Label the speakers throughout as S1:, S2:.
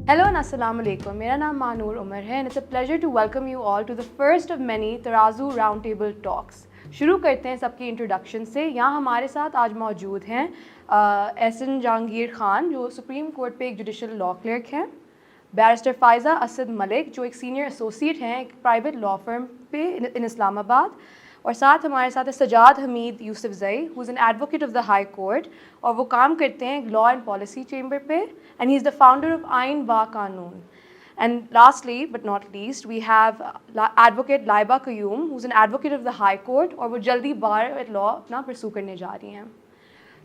S1: Hello and Assalamu alaikum. मेरा नाम मानूर उमर है and it's a pleasure to welcome you all to the first of many तराजू Roundtable Talks. शुरू करते हैं सबकी इंट्रोडक्शन से. यहाँ हमारे साथ आज मौजूद हैं एहसन जहांगीर खान जो सुप्रीम कोर्ट पे एक जुडिशल लॉ क्लर्क हैं, बैरिस्टर फ़ायज़ा असद मलिक जो एक सीनियर एसोसिएट हैं एक प्राइवेट लॉ फर्म पे इन इस्लामाबाद, और साथ हमारे साथ है Sajjad Hameed Yousafzai who is an advocate of the high court और वो काम करते हैं लॉ एंड पॉलिसी चेंबर पे and he is the founder of Ain wa कानून. And lastly, but not least, we have advocate Laiba Qayyum, who's an advocate of the High Court और वो जल्दी बार एट लॉ अपना परसू करने जा रही हैं.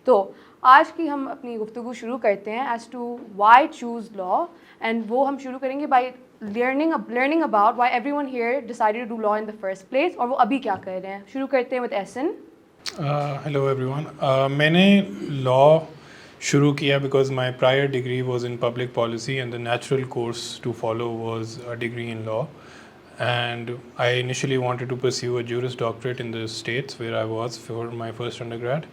S1: तो आज की हम अपनी गुफ्तगू शुरू करते हैं as to why choose law, and वो हम शुरू करेंगे by learning about why everyone here decided to do law in the first place और वो अभी क्या कर रहे हैं. शुरू करते हैं with एहसन.
S2: Hello everyone. मैंने law शुरू किया because my prior degree was in public policy and the natural course to follow was a degree in law, and I initially wanted to pursue a Juris Doctorate in the States where I was for my first undergrad,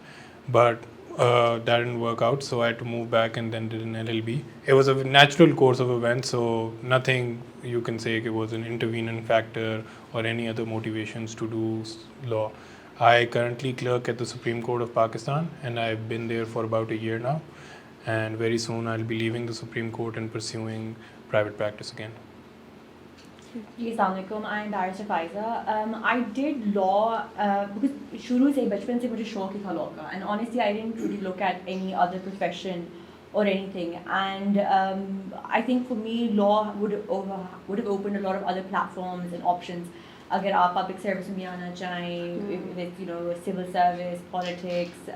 S2: but that didn't work out, so I had to move back and then did an LLB. It was a natural course of events, so nothing you can say it was an intervening factor or any other motivations to do law. I currently clerk at the Supreme Court of Pakistan and I've been there for about a year now, and very soon I'll be leaving the Supreme Court and pursuing private practice again.
S3: Assalamualaikum, I'm Barrister Faiza. I did law because शुरू से बचपन से मुझे शौक ही था law का, and honestly I didn't really look at any other profession or anything, and I think for me law would have opened a lot of other platforms and options. अगर आप पब्लिक सर्विस में आना चाहें with civil service, politics,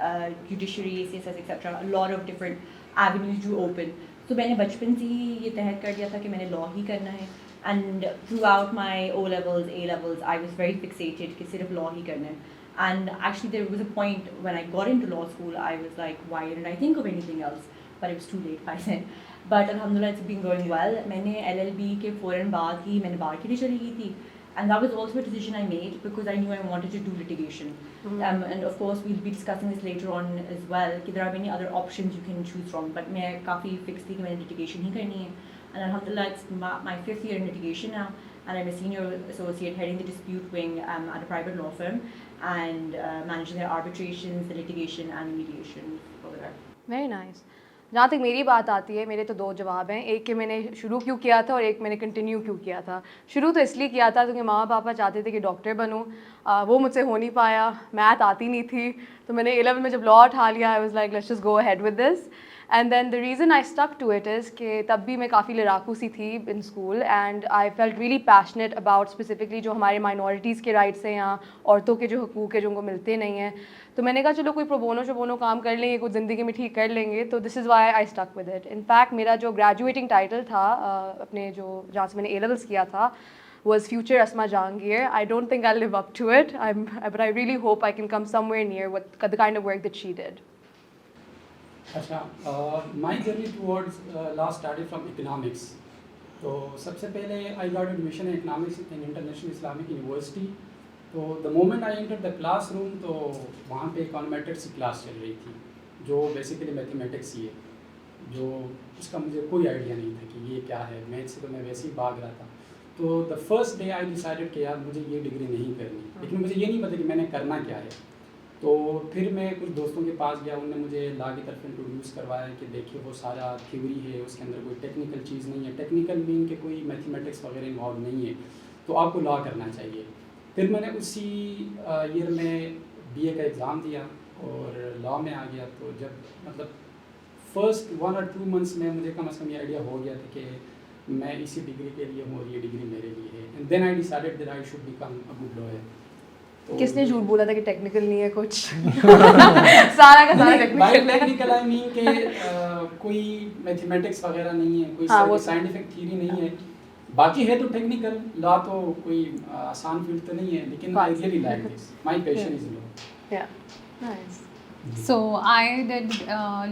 S3: judiciary, CSS etc. a lot of different avenues do open. So मैंने बचपन से ही ये तहत कर दिया था कि मैंने law ही करना है, and throughout my O levels, A levels, I was very fixated कि सिर्फ law ही करना है. And actually there was a point when I got into law school I was like, why didn't I think of anything else? But it was too late by then. But alhamdulillah it's been going well. मैंने LLB के फ़ौरन बाद ही मैंने बाहर के लिए चली गई थी. And that was also a decision I made because I knew I wanted to do litigation. And of course, we'll be discussing this later on as well. There are many other options you can choose from. But मैं काफ़ी fixed थी कि मैंने litigation ही करनी है. And alhamdulillah, it's my 5th year in litigation now. And I'm a senior associate heading the dispute wing at a private law firm and managing their arbitrations, the litigation and mediation over there.
S1: Very nice. जहाँ तक मेरी बात आती है, मेरे तो दो जवाब हैं. एक कि मैंने शुरू क्यों किया था और एक मैंने कंटिन्यू क्यों किया था. शुरू तो इसलिए किया था क्योंकि मामा पापा चाहते थे कि डॉक्टर बनूं. वो मुझसे हो नहीं पाया, मैथ आती नहीं थी, तो मैंने A-level में जब लॉ उठा लिया I was like let's just go ahead with this. And then the reason I stuck to it is कि तब भी मैं काफ़ी लड़ाकू सी थी in school, and I felt really passionate about specifically जो हमारे माइनॉरिटीज़ के राइट्स हैं या औरतों के जो हकूक़ है जो उनको मिलते नहीं हैं. तो मैंने कहा चलो कोई प्रोबोनो शोबोनो काम कर लेंगे, कुछ ज़िंदगी में ठीक कर लेंगे. तो this is why I stuck with it. In fact मेरा जो ग्रेजुएटिंग टाइटल था अपने जो जहाँ से मैंने A-levels किया था was Future Asma Jahangir. I don't think I'll live up to it, but I really hope I can come somewhere near the kind of work that she did.
S4: My journey towards law started from economics. तो सबसे पहले I got admission in economics in International Islamic University. तो the moment I entered the classroom तो वहाँ पे econometrics की class चल रही थी जो basically mathematics ही है, जो इसका मुझे कोई आइडिया नहीं था कि ये क्या है. मैथ से तो मैं वैसे ही भाग रहा था. तो the first day I decided कि यार मुझे ये डिग्री नहीं करनी, लेकिन मुझे ये नहीं पता कि मैंने करना क्या है. तो फिर मैं कुछ दोस्तों के पास गया, उन्होंने मुझे लॉ की तरफ इंट्रोड्यूस करवाया कि देखिए वो सारा थ्योरी है, उसके अंदर कोई टेक्निकल चीज़ नहीं है, टेक्निकल मीन के कोई मैथमेटिक्स वगैरह इन्वॉल्व नहीं है, तो आपको लॉ करना चाहिए. फिर मैंने उसी ईयर में BA का एग्ज़ाम दिया और लॉ में आ गया. तो जब मतलब फर्स्ट 1 or 2 months में मुझे कम से कम ये आइडिया हो गया था कि मैं इसी डिग्री के लिए हूँ और ये डिग्री मेरे लिए है. And then I decided that I should become a good lawyer.
S1: किसने झूठ बोला था कि टेक्निकल नहीं है कुछ? सारा का सारा टेक्निकल है.
S4: टेक्निकल आई मीन के कोई मैथमेटिक्स वगैरह नहीं है, कोई साइंटिफिक थ्योरी नहीं है. बाकी है तो टेक्निकल लॉ तो कोई आसान फील्ड तो नहीं है, लेकिन I really like this. My passion is law.
S1: या nice.
S5: So I did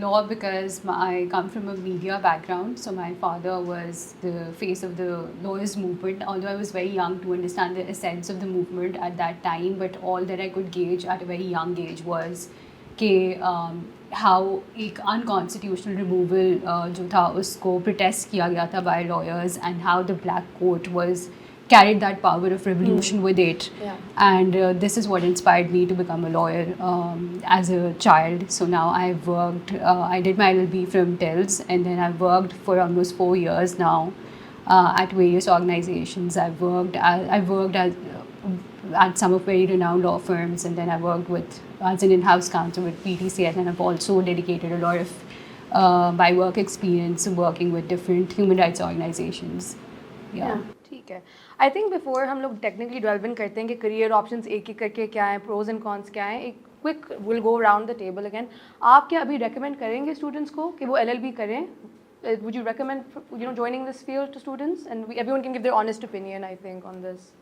S5: law because I come from a media background. So my father was the face of the lawyers movement. Although I was very young to understand the essence of the movement at that time, but all that I could gauge at a very young age was कि how एक unconstitutional removal जो था उसको protest किया गया था by lawyers, and how the black court was carried that power of revolution with it.
S1: Yeah.
S5: And this is what inspired me to become a lawyer as a child. So now I've worked, I did my LLB from TILS, and then I've worked for almost 4 years now at various organizations. I've worked at some of very renowned law firms, and then I worked with as an in-house counsel with PTCL, and I've also dedicated a lot of my work experience working with different human rights organizations. Yeah.
S1: ठीक है. I think before हम लोग technically develop in करते हैं कि career options एक एक करके क्या हैं, प्रोज एंड कॉन्स क्या हैं, एक quick will go around the table again. आप क्या अभी रेकमेंड करेंगे स्टूडेंट्स को कि वो LLB करें? Would you recommend joining this field to students? And everyone can give their honest opinion, I think, on this.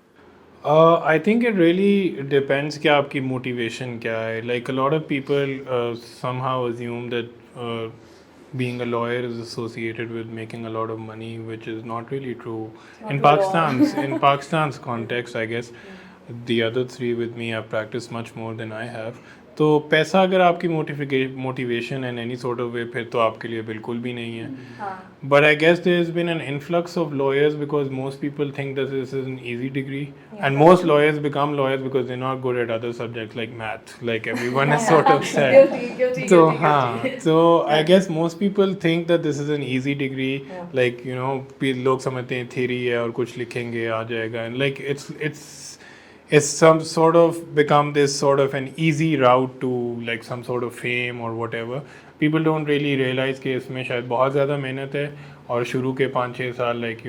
S2: I think it really depends कि आपकी motivation क्या है. Like a lot of people somehow assume that being a lawyer is associated with making a lot of money, which is not really true. In Pakistan's context, I guess the other three with me have practiced much more than I have. तो पैसा अगर आपकी motivation and any sort of way फिर तो आपके लिए बिल्कुल भी नहीं है. But I guess there has been an influx of lawyers because most people think that this is an easy degree and most lawyers become lawyers because they are not good at other subjects like math, like everyone is sort of said. तो हाँ, so I guess most people think that this is an easy degree, like लोग समझते हैं theory है और कुछ लिखेंगे आ जाएगा, and like it's some sort of become this sort of an easy route to like some sort of fame or whatever. People don't really realize कि इसमें शायद बहुत ज़्यादा मेहनत है और शुरू के 5-6 साल like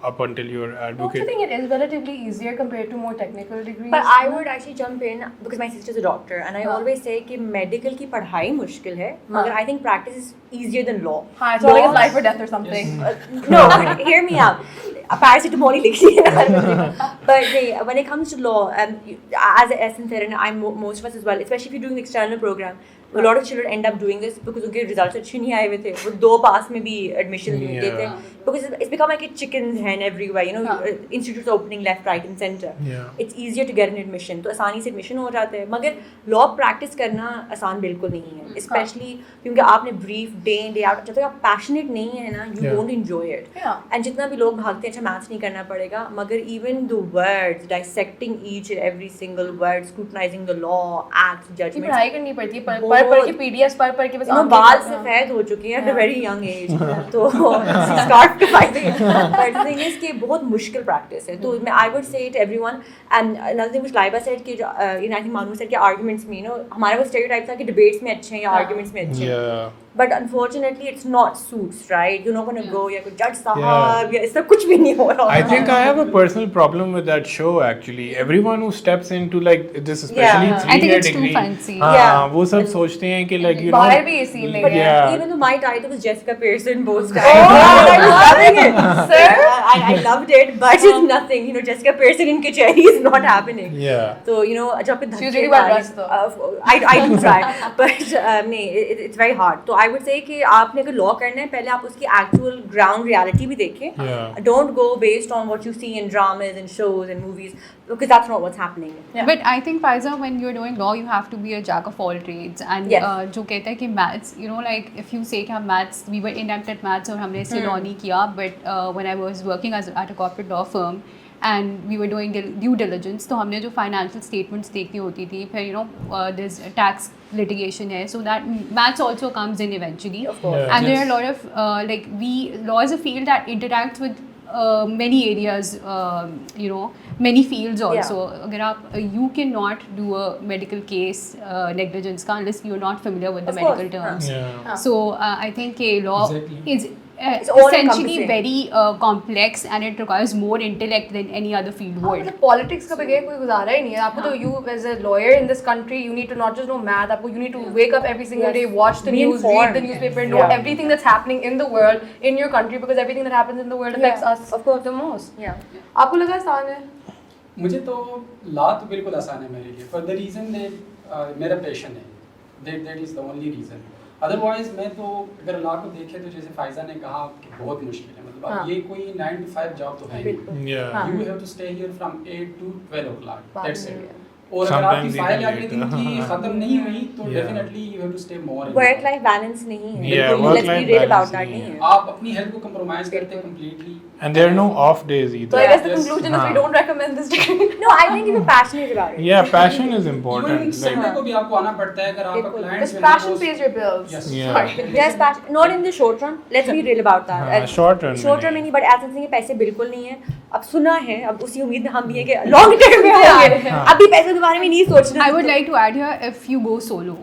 S2: up until you're advocate.
S1: Don't you think it is relatively easier compared to more technical degrees?
S3: But I would actually jump in because my sister's a doctor, and I always say कि medical की पढ़ाई मुश्किल है, मगर I think practice is easier than law.
S1: हाँ, it's not like it's life or death or something.
S3: No, hear me out. Paracetamol ही लिखी है. But when it comes to law, as Essen said, and most of us as well, especially if you're doing the external program, a lot of children end up doing this because उनके results अच्छे नहीं आए हुए थे, वो 2 पास में भी admission नहीं मिलते थे, because it's become like a chicken's hen everywhere, institutes opening left, right and center. It's easier to get an admission, तो आसानी से admission हो जाते हैं, मगर law practice करना आसान बिल्कुल नहीं है, especially क्योंकि आपने brief day in day out, जब तक आप passionate नहीं है ना, you won't enjoy it. And जितना भी लोग भागते हैं अच्छा maths नहीं करना पड़ेगा, मगर even the words, dissecting each and every single word, scrutinizing the law, acts, judgments,
S1: पढ़ाई करनी पड़ती है, पढ़ के PDFs पढ़ के बस
S3: बाल सफेद हो चुके हैं at a very young age. तो स्कार्फ के फायदे, but the thing is कि बहुत मुश्किल practice है. तो I would say to everyone, and another thing which Laiba said कि I think Manu said कि arguments में हमारा वो stereotype था कि debates में अच्छे हैं या arguments में अच्छे हैं. But unfortunately, it's not suits, right? You're not going to go, या कोई judge साहब या इससे कुछ भी नहीं हो रहा.
S2: I think I have a personal problem with that show actually. Everyone who steps into like this, especially 3-year
S5: I think it's
S2: degree,
S5: too fancy.
S2: वो सब सोचते हैं कि like
S1: बाहर भी ये scene
S3: But
S1: नहीं
S3: even though my title was Jessica Pearson both times, I was loving it. Sir, I loved it, but it's nothing. Jessica Pearson in Kacheri is not happening.
S2: Yeah.
S3: So जब पे
S1: She's really well dressed though.
S3: I do try, but it's very hard. So I would say कि आपने अगर law करना है पहले आप उसकी actual ground reality भी देखें. Don't go based on what you see in dramas and shows and movies, because that's not what's happening.
S5: But I think Faiza, when you're doing law, you have to be a jack of all trades. And जो कहता है कि maths, like if you say कि हम maths, we were inept at maths और हमने इससे law नहीं किया, but when I was working at a corporate law firm and we were doing due diligence, तो हमने जो financial statements देखनी होती थी, फिर there's tax litigation है, so that maths also comes in eventually.
S3: Of course.
S5: And there are a lot of law is a field that interacts with many areas, many fields also. अगर आप you cannot do a medical case negligence का unless you're not familiar with the medical terms. So I think law is essentially very complex and it requires more intellect than any other field would.
S1: मतलब politics का बगैर कोई गुजारा ही नहीं है. आपको तो you as a lawyer in this country, you need to not just know math, आपको you need to wake up every single day, watch the news, read the newspaper, know everything that's happening in the world, in your country, because everything that happens in the world affects us of course the most. आपको लगा आसान है?
S4: मुझे तो law तो बिल्कुल आसान है मेरे लिए, for the reason that मेरा पैशन है, that is the only reason. Otherwise मैं तो अगर लॉ को देखें तो जैसे फाइजा ने कहा कि बहुत मुश्किल है, मतलब ये कोई 9 to 5 जॉब तो है नहीं. You have to stay here from 8 to 12 o'clock. That's it. और अगर आपकी
S2: Sometimes
S4: फाइल
S2: even
S4: अगले दिन की
S2: later.
S4: खत्म नहीं हुई तो
S2: Yeah.
S4: Definitely you have to stay more
S6: work life balance नहीं है
S2: Yeah,
S6: बिल्कुल,
S2: work
S6: let's be
S2: life
S6: real about
S2: balance
S6: that
S2: नहीं
S6: नहीं
S2: है।
S6: है
S4: आप अपनी हेल्थ को कंप्रोमाइज करते हैं completely
S2: And there are no off days
S1: So I
S2: either.
S1: guess the
S4: Yes.
S1: conclusion is we
S2: हाँ.
S1: don't recommend this degree.
S6: no I think if you're passionate about it
S2: Yeah, passion is
S4: even
S2: important.
S4: Sunday
S2: Like,
S4: को भी आपको आना पड़ता है अगर आपका
S6: बिल्कुल।
S4: Clients
S1: Because passion pays your bills.
S4: Yes.
S2: Yeah.
S1: Sorry.
S6: yes passion not in the short run let's be real about that
S2: हाँ, short run में
S6: short run में
S2: नहीं।
S6: नहीं but ऐसा नहीं है पैसे बिल्कुल नहीं है अब सुना है अब उसी उम्मीद में हम भी है कि लॉन्ग टर्म में होंगे
S2: हाँ।
S6: अभी पैसे के बारे में नहीं सोचना
S5: I would like to add here, if you go solo,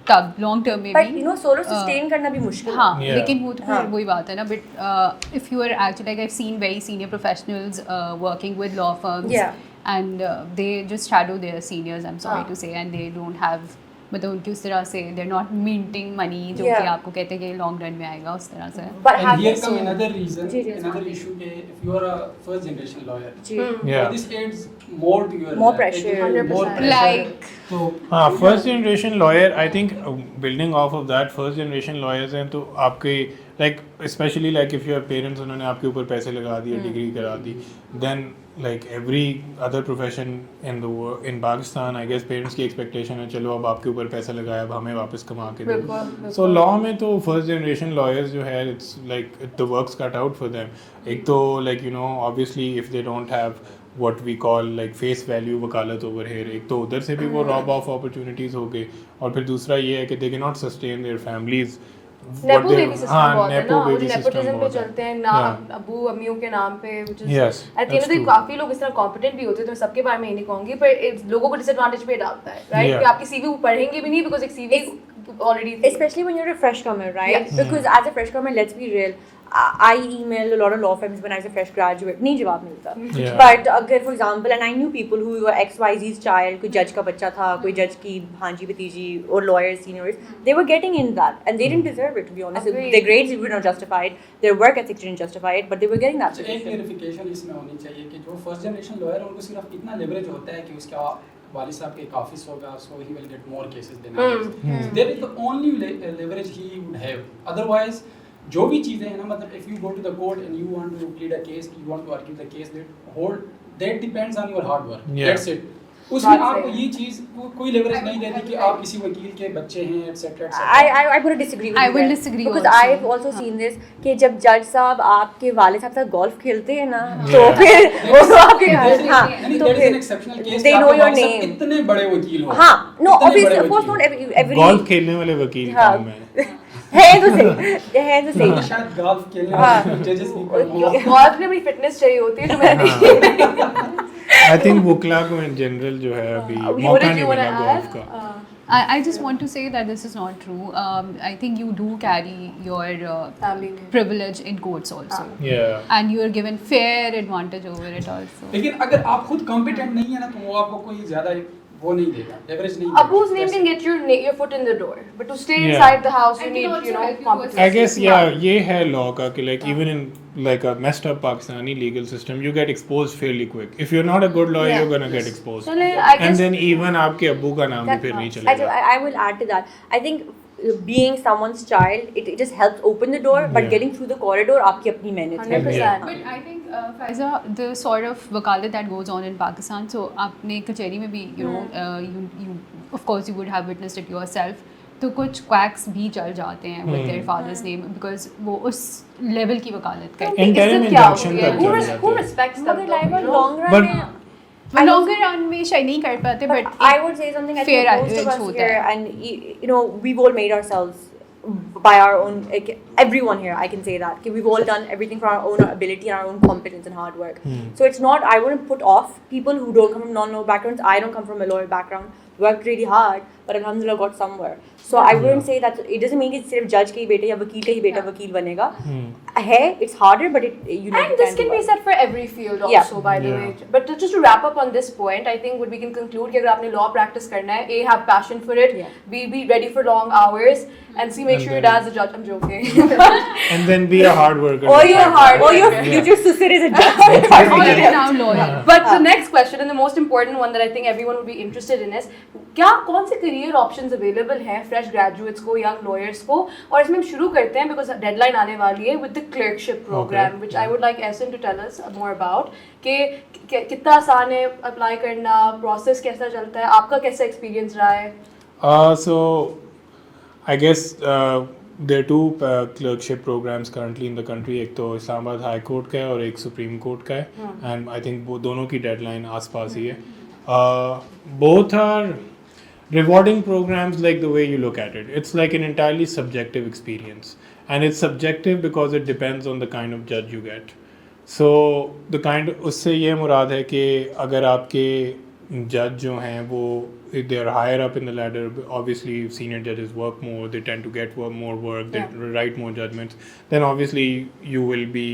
S5: तब long term में
S6: but
S5: भी
S6: you know solo sustain करना भी मुश्किल है
S5: हाँ
S2: Yeah.
S5: लेकिन वो तो
S6: हाँ.
S5: फिर वही बात है ना but if you are actually like I've seen very senior professionals working with law firms
S6: Yeah.
S5: and they just shadow their seniors, I'm sorry
S1: हाँ.
S5: to say, and they don't have मतलब उनकी उस तरह से they're not minting money जो
S6: Yeah.
S5: कि आपको कहते हैं कि लॉन्ग रन में आएगा उस तरह से
S6: but
S4: And
S6: having
S4: here
S6: so
S4: come another reason,
S6: ji, ji,
S4: another
S6: ji.
S4: issue कि if you are a first generation lawyer,
S6: ji
S2: Yeah.
S4: so this adds more to your
S6: More
S4: life.
S6: pressure.
S4: It will- more
S1: 100%.
S4: pressure.
S5: like
S4: तो
S2: हाँ first generation lawyer I think building of of that first generation lawyers हैं तो आपके like specially like if your parents उन्होंने आपके ऊपर पैसे लगा दिए डिग्री करा दी then like every other profession in Pakistan I guess parents की एक्सपेक्टेशन है चलो अब आपके ऊपर पैसा लगाया अब हमें वापस कमा के दो सो लॉ में तो फर्स्ट जनरेशन लॉयर्स जो है it's like the works cut out for them एक तो like you know obviously if they don't have what we call like face value वकालत over here एक तो उधर से भी वो rob off opportunities हो गए और फिर दूसरा ये है कि they cannot sustain their families
S1: nepo baby system बहुत है ना वो
S2: baby
S1: जो
S2: system
S1: नेपोटिज्म पे
S2: बहुत है।
S1: चलते हैं ना
S2: Yeah.
S1: अबू अम्मियों के नाम पे which is
S2: Yes,
S1: I think
S2: that's true.
S1: काफी लोग इस तरह कॉम्पिटेंट भी होते हैं तो मैं सबके बारे में ये नहीं कहूंगी पर लोगों को डिसएडवांटेज पे डालता है राइट
S2: Yeah.
S1: कि आपकी सीवी पढ़ेंगे भी नहीं बिकॉज एक CV already
S6: especially when you're a fresh comer, right?
S1: Yes.
S6: Because as a fresh comer, let's be real. I emailed a lot of law firms when I was a fresh graduate. नहीं जवाब मिलता.
S2: Yeah.
S6: But अगर for example, and I knew people who were XYZ's child, कोई जज का बच्चा था, कोई जज की भांजी भतीजी और lawyers, seniors, they were getting in that, and they didn't deserve it to be honest.
S1: Agreed.
S6: Their grades were not justified, their work ethics didn't justify it, but they were getting that.
S4: So, एक clarification इसमें होनी चाहिए कि जो first generation lawyer है उनको सिर्फ इतना लेवरेज होता है कि उसका वालिद साहब के एक ऑफिस होगा so he will get more cases then there is the only leverage he would have otherwise जो भी चीजें हैं ना मतलब if you go to the court and you want to plead a case you want to argue the case that depends on your hard work
S2: Yeah.
S4: That's it उसमें
S1: बात
S4: आपको
S1: सही
S4: ये चीज कोई लेवरेज नहीं देती कि आप किसी वकील के बच्चे हैं etcetera
S6: I would disagree with
S5: I
S6: you
S5: will
S6: there.
S5: disagree
S6: because
S5: also.
S6: I've also seen this कि जब जज साहब आपके वाले साहब साथ गोल्फ खेलते हैं ना
S2: Yeah.
S6: तो फिर वो तो आपके हाँ
S4: यानी
S6: तो
S4: देयर इज एन
S6: फिर
S4: exceptional case
S6: they know your name.
S4: इतने बड़े वकील हो
S6: हाँ no
S4: इतने
S6: obviously
S4: बड़े
S6: of course
S4: वकील
S6: not every
S2: गोल्फ खेलने वाले वकील
S6: हाँ.
S2: काम है
S6: है तो सही है तो सही
S4: शायद गोल्फ खेलने
S6: हाँ.
S4: वाले जजेस भी कम हो।
S1: बहुत में बड़ी फिटनेस चाहिए होती है जो मैंने देखी
S2: आई थिंक वकला को इन जनरल जो है अभी
S1: What
S2: मौका
S1: did
S2: नहीं
S1: you want
S2: मिला
S1: to
S2: गोल्फ
S1: add?
S2: का
S5: I just want to say that this is not true. I think you do carry your
S1: Family name.
S5: privilege in courts also.
S2: yeah
S5: And you are given fair advantage over it also.
S4: लेकिन अगर आप खुद competent नहीं है ना तो वो आपको कोई ज्यादा वो नहीं देगा लेवरेज नहीं देगा
S1: Abu's name can get your foot in the door, but to stay
S2: Yeah.
S1: inside the house, you
S5: And
S1: need
S5: can also help you
S1: competence.
S2: I guess yeah ये है law का कि like even in like a messed up Pakistani legal system you get exposed fairly quick if you're not a good lawyer
S1: Yeah.
S2: you're gonna get exposed
S1: चले, I guess
S2: and then even आपके अब्बू का नाम भी फिर नहीं चलेगा
S6: I will add to that. I think being someone's child, it just helps open the door, but
S2: Yeah.
S6: getting through the corridor, आपकी अपनी मेहनत है.
S1: 100%.
S5: But I think, Faiza, the sort of wakalat that goes on in Pakistan, so आपने कचहरी में भी, you know, you of course you would have witnessed it yourself. तो कुछ quacks भी चल जाते हैं with their father's name because वो उस level की वकालत करते हैं.
S2: Interim
S1: इज्जत क्या
S2: injunction
S1: होती है?
S2: तक चल
S1: Who
S2: जाते
S1: who
S2: हैं।
S1: respects them?
S6: मगर like
S1: though, you know?
S6: long run
S2: But-
S6: में
S5: वो longer run में शायद नहीं कर पाते
S6: But
S5: but
S6: I would say something. I
S5: fair
S6: think most of
S5: advantage
S6: us
S5: होता
S6: here,
S5: है.
S6: and you know, we've all made ourselves by our own. Like, everyone here, I can say that. Okay, we've all done everything for our own ability and our own competence and hard work. So it's not. I wouldn't put off people who don't come from non-law backgrounds. I don't come from a lawyer background. Worked really hard, but alhamdulillah got somewhere. So I wouldn't say that. It doesn't mean it's सिर्फ judge का ही बेटा या वकील का ही बेटा वकील बनेगा. है, it's harder, but it you know.
S1: And
S6: it
S1: this
S6: can
S1: can
S6: do
S1: be
S6: well.
S1: said for every field also,
S6: Yeah.
S1: by the
S2: Yeah.
S1: way. But just to wrap up on this point, I think what we can conclude कि अगर आपने law practice करना है, A, have passion for it,
S6: Yeah.
S1: B, be ready for long hours, and C, make
S2: And
S1: sure your
S2: then-
S1: dad's a judge. I'm joking.
S2: and then be a hard worker
S6: Or your
S1: hard
S6: or your
S1: worker.
S6: future sister is a judge.
S5: or a renowned lawyer.
S1: But the next question, and the most important one that I think everyone would be interested in is, क्या कौन से career options available हैं fresh graduates को, young lawyers को? और इसमें हम शुरू करते हैं बिकॉज डेडलाइन आने वाली है with the clerkship program which I would like Ahsan to tell us more about कि कितना आसान है अप्लाई करना, प्रोसेस कैसा चलता है, आपका कैसा एक्सपीरियंस रहा है?
S2: So I guess there are two clerkship programs currently in the country. एक तो इस्लामाबाद हाई कोर्ट का है और एक सुप्रीम कोर्ट का है, एंड आई थिंक वो दोनों की डेडलाइन आसपास ही है. Both are rewarding programs like the way you look at it. It's like an entirely subjective experience, and it's subjective because it depends on the kind of judge you get. So the kind, उससे ये मुराद है कि अगर आपके जज जो हैं वो they are higher up in the ladder, obviously senior judges work more, they tend to get more work, they write more judgments, then obviously you will be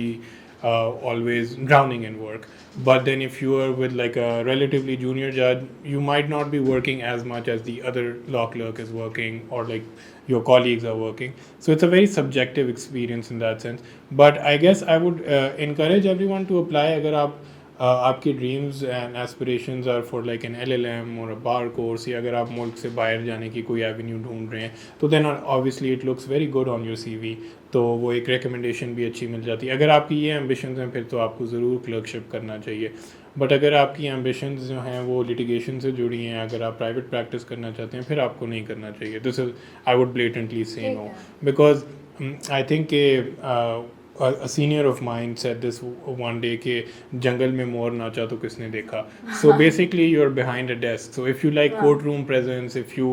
S2: always drowning in work. But then if you are with like a relatively junior judge, you might not be working as much as the other law clerk is working, or like your colleagues are working. So it's a very subjective experience in that sense. But I guess I would encourage everyone to apply. अगर आप आपकी dreams and aspirations are for like an LLM और अ बार course, या अगर आप मुल्क से बाहर जाने की कोई एवेन्यू ढूंढ रहे हैं, तो then obviously it looks very good on your CV, तो वो एक रिकमेंडेशन भी अच्छी मिल जाती है. अगर आपकी ये एम्बिशंस हैं फिर तो आपको ज़रूर क्लर्कशिप करना चाहिए. बट अगर आपकी एम्बिशंस जो हैं वो लिटिगेशन से जुड़ी हैं, अगर आप प्राइवेट प्रैक्टिस करना चाहते हैं, फिर आपको नहीं करना चाहिए. This is I would blatantly say no, because I think a senior of mine said this one day कि जंगल में मोर नाचा तो किसने देखा. So basically you're behind a desk. So if you like courtroom presence, if you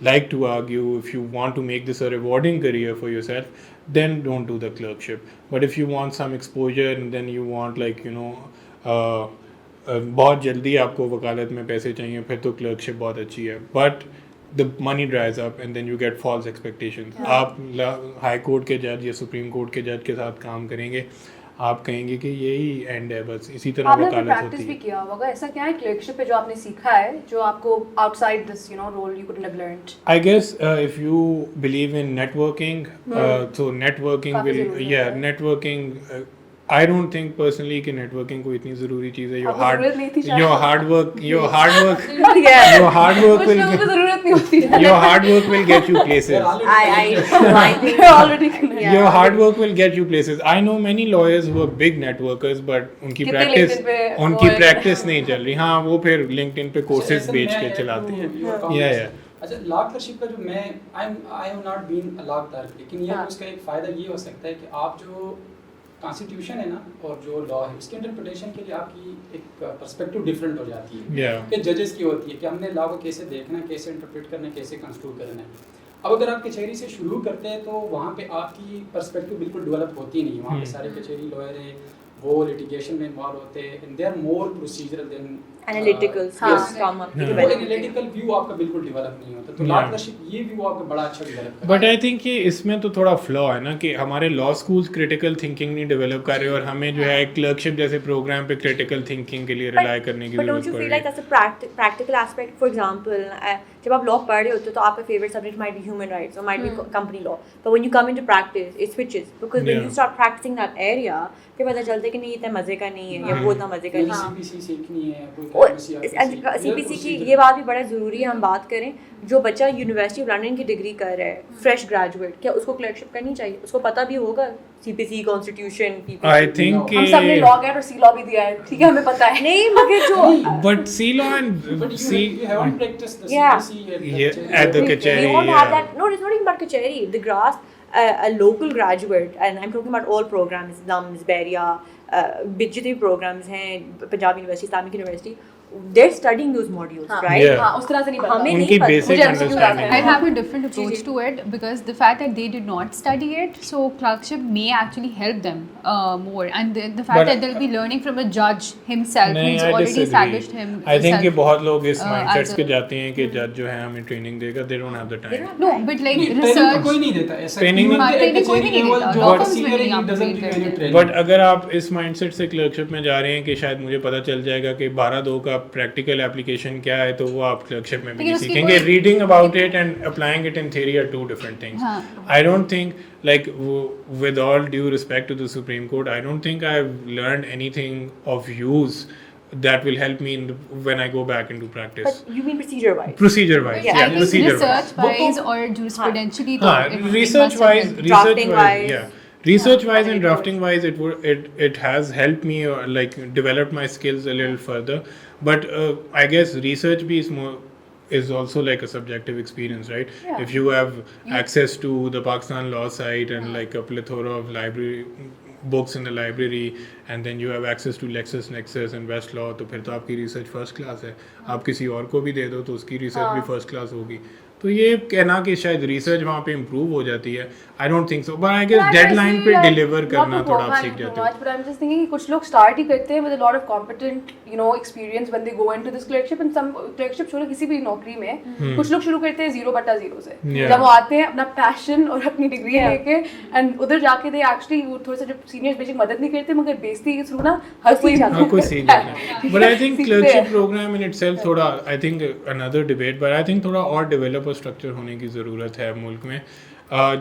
S2: like to argue, if you want to make this a rewarding career for yourself, then don't do the clerkship. But if you want some exposure and then you want like बहुत जल्दी आपको वकालत में पैसे चाहिए, फिर तो clerkship बहुत अच्छी है. But the money dries up and then you get false expectations. आप हाई कोर्ट के जज या सुप्रीम कोर्ट के जज के साथ काम करेंगे, आप कहेंगे कि यही एंड है, बस इसी तरह
S1: आपने
S2: वकालत
S1: प्रैक्टिस
S2: होती
S1: भी
S2: है.
S1: किया होगा, ऐसा क्या है क्लर्कशिप पे जो आपने सीखा है जो आपको outside this role you couldn't have learned?
S2: I guess if you believe in networking, so networking
S1: काफी
S2: will,
S1: ज़रूरी
S2: yeah,
S1: है.
S2: networking. I don't think personally कि networking कोई इतनी ज़रूरी चीज़ है.
S1: आपको ज़रूरत नहीं थी शायद.
S2: your hard work
S1: Yeah.
S2: your hard work will
S1: ज़रूरत नहीं होती है.
S2: your hard work will get you places.
S6: I think
S1: Already connected.
S6: Yeah.
S2: Your hard work will get you places. I know many lawyers who are big networkers, but उनकी
S1: कितने
S2: practice
S1: LinkedIn पे
S2: उनकी
S1: वो है.
S2: practice नहीं चल रही. हाँ, वो फिर LinkedIn पे courses
S4: ऐसे
S2: बेच के
S4: मैं
S2: चलाते हैं.
S4: तो
S2: Yeah, yeah.
S4: अच्छा, लॉ क्लर्कशिप का जो मैं I have not been a law clerk, लेकिन ये
S1: हाँ.
S4: उसका एक फ़ायदा ये हो सकता है कि आप जो कॉन्स्टिट्यूशन है ना और जो लॉ है उसके इंटरप्रिटेशन के लिए आपकी एक पर्सपेक्टिव डिफरेंट हो जाती है.
S2: Yeah.
S4: कि जजेस की होती है कि हमने लॉ को कैसे देखना है, कैसे इंटरप्रेट करना है, कैसे कंस्ट्रक्ट करना है. अब अगर आप कचहरी से शुरू करते हैं तो वहाँ पे आपकी पर्सपेक्टिव बिल्कुल डेवलप होती नहीं है. वहाँ पे सारे कचहरी लॉयर हैं, वो लिटिगेशन में इन्वॉल्व होते हैं, and they are more procedural then
S6: analytical skills come up.
S2: Yeah.
S4: वो एनालिटिकल व्यू आपका बिल्कुल डेवलप नहीं होता. तो लॉ
S2: Yeah.
S4: क्लर्कशिप ये व्यू आपका बड़ा अच्छा डेवलप करता है.
S2: बट आई थिंक कि इसमें तो थोड़ा फ्लॉ है ना कि हमारे लॉ स्कूल्स क्रिटिकल थिंकिंग नहीं डेवलप कर रहे, और हमें जो है क्लर्कशिप जैसे प्रोग्राम पे क्रिटिकल थिंकिंग के लिए रिलाई करने की
S6: But don't
S2: जरूरत
S6: you
S2: पड़
S6: feel
S2: रही
S6: like
S2: है.
S6: that's a practical aspect? For example, जब आप लॉ पढ़ रहे होते हो तो आपका favorite subject might be human rights or might be company law. But when you come into practice, it switches because when
S2: Yeah.
S6: you start practicing that area, फिर पता चलता है कि नहीं इतना मजे का नहीं है या वो इतना मजे का
S4: कोई
S6: नहीं है.
S4: CPC सीखनी है, कोई
S6: और
S4: KMC
S6: CPC की ये बात भी बड़ा ज़रूरी है. हम बात करें जो बच्चा यूनिवर्सिटी ऑफ लंदन की डिग्री कर रहा है, फ्रेश ग्रेजुएट, क्या उसको क्लर्कशिप करनी चाहिए? उसको पता भी होगा CPC, कॉन्स्टिट्यूशन,
S2: आई थिंक
S1: हम सबने लॉ किया और सी लॉ भी दिया है, ठीक है, हमें पता है.
S6: नहीं मगर जो
S2: but see law and
S4: But
S2: see
S4: you haven't practiced the
S6: Yeah.
S4: CPC at
S2: Yeah,
S4: the
S2: at the
S4: kachari.
S2: kachari.
S6: we won't
S2: yeah.
S6: have that. No, it's not even about kachari. The grasp, a local graduate, and I'm talking about all programs, NUMS, Beria, जितने programs हैं, Punjab University, Islamic University, they're studying those modules,
S1: हाँ.
S6: right?
S2: Yeah.
S1: हाँ, उस तरह से नहीं पता.
S6: हमें
S2: उनकी
S6: नहीं पता.
S2: basic
S1: मुझे MCQ
S2: understanding.
S5: I have a different approach
S6: ji.
S5: to it because the fact that they did not study it, so clerkship may actually help them more, and the fact
S2: But-
S5: that they'll be learning from a judge himself
S2: नहीं,
S5: who's
S2: I
S5: already
S2: disagree.
S5: established
S2: I think कि
S5: himself.
S2: बहुत लोग इस mindset
S5: as
S2: के
S5: a-
S2: जाते हैं कि जज जो है हमें ट्रेनिंग देगा. They don't have the
S6: They
S2: time.
S6: don't have
S5: No,
S6: time.
S5: but like
S4: नहीं, training तो
S5: research.
S4: कोई नहीं देता ऐसा.
S2: Training
S4: Even
S2: नहीं-
S4: the
S5: training कोई भी नहीं
S4: kachari level
S5: देता.
S4: जो
S5: Law
S4: आप
S5: firms में
S4: senior
S5: नहीं
S4: he
S5: आप
S4: doesn't
S5: train
S4: give any
S5: करते.
S4: training.
S2: बट अगर आप इस माइंडसेट से क्लर्कशिप में जा रहे हैं कि शायद मुझे पता चल जाएगा कि 12(2) का प्रैक्टिकल एप्लीकेशन क्या है, तो वो आप क्लर्कशिप में भी
S5: लेकिन
S2: नहीं
S5: उसकी
S2: सीखेंगे.
S5: कोई-
S2: reading about it and applying it in theory are two different things.
S5: हाँ.
S2: I don't think, like, with all due respect to the Supreme Court, I don't think I've learned anything of use that will help me when I go back into practice.
S6: But you mean procedure wise?
S2: Procedure wise,
S6: Yeah,
S2: yeah,
S5: I think
S2: procedure wise.
S5: research-wise or jurisprudentially, though, it
S2: Research
S5: must have
S2: wise,
S5: helped.
S6: Drafting wise.
S2: yeah. Research wise
S6: Yeah.
S2: and drafting wise, it has helped me like develop my skills a little further. But I guess research is more is also like a subjective experience, right?
S1: Yeah.
S2: If you have access to the Pakistan law site and like a plethora of library books in the library, and then you have access to LexisNexis and Westlaw, तो फिर तो आपकी research first class है. आप किसी और को भी दे दो तो उसकी research भी first class होगी. तो ये कहना कि शायद रिसर्च वहाँ पे इम्प्रूव हो जाती है, I don't think so, but I guess deadline पे डिलीवर करना थोड़ा आप सीख जाते हो.
S1: But I'm just thinking कि कुछ लोग स्टार्ट ही करते हैं with a lot of competent, you know, experience when they go into this clerkship, and some clerkship छोड़ो किसी भी नौकरी में कुछ लोग शुरू करते हैं 0/0 से.
S2: Yeah.
S1: जब वो आते हैं अपना पैशन और अपनी डिग्री लेके एंड उधर जाके दे एक्चुअली वो थोड़ा सा जब सीनियर्स बेसिक मदद नहीं करते मगर बेइज्जती के थ्रू ना हर कोई
S2: हाँ कोई सीख जाता है. बट आई थिंक
S1: सीखते हैं.
S2: क्लर्कशिप प्रोग्राम इन इटसेल्फ थोड़ा, I think another debate, but I think थोड़ा और डेवलपर स्ट्रक्चर होने की ज़रूरत है मुल्क में.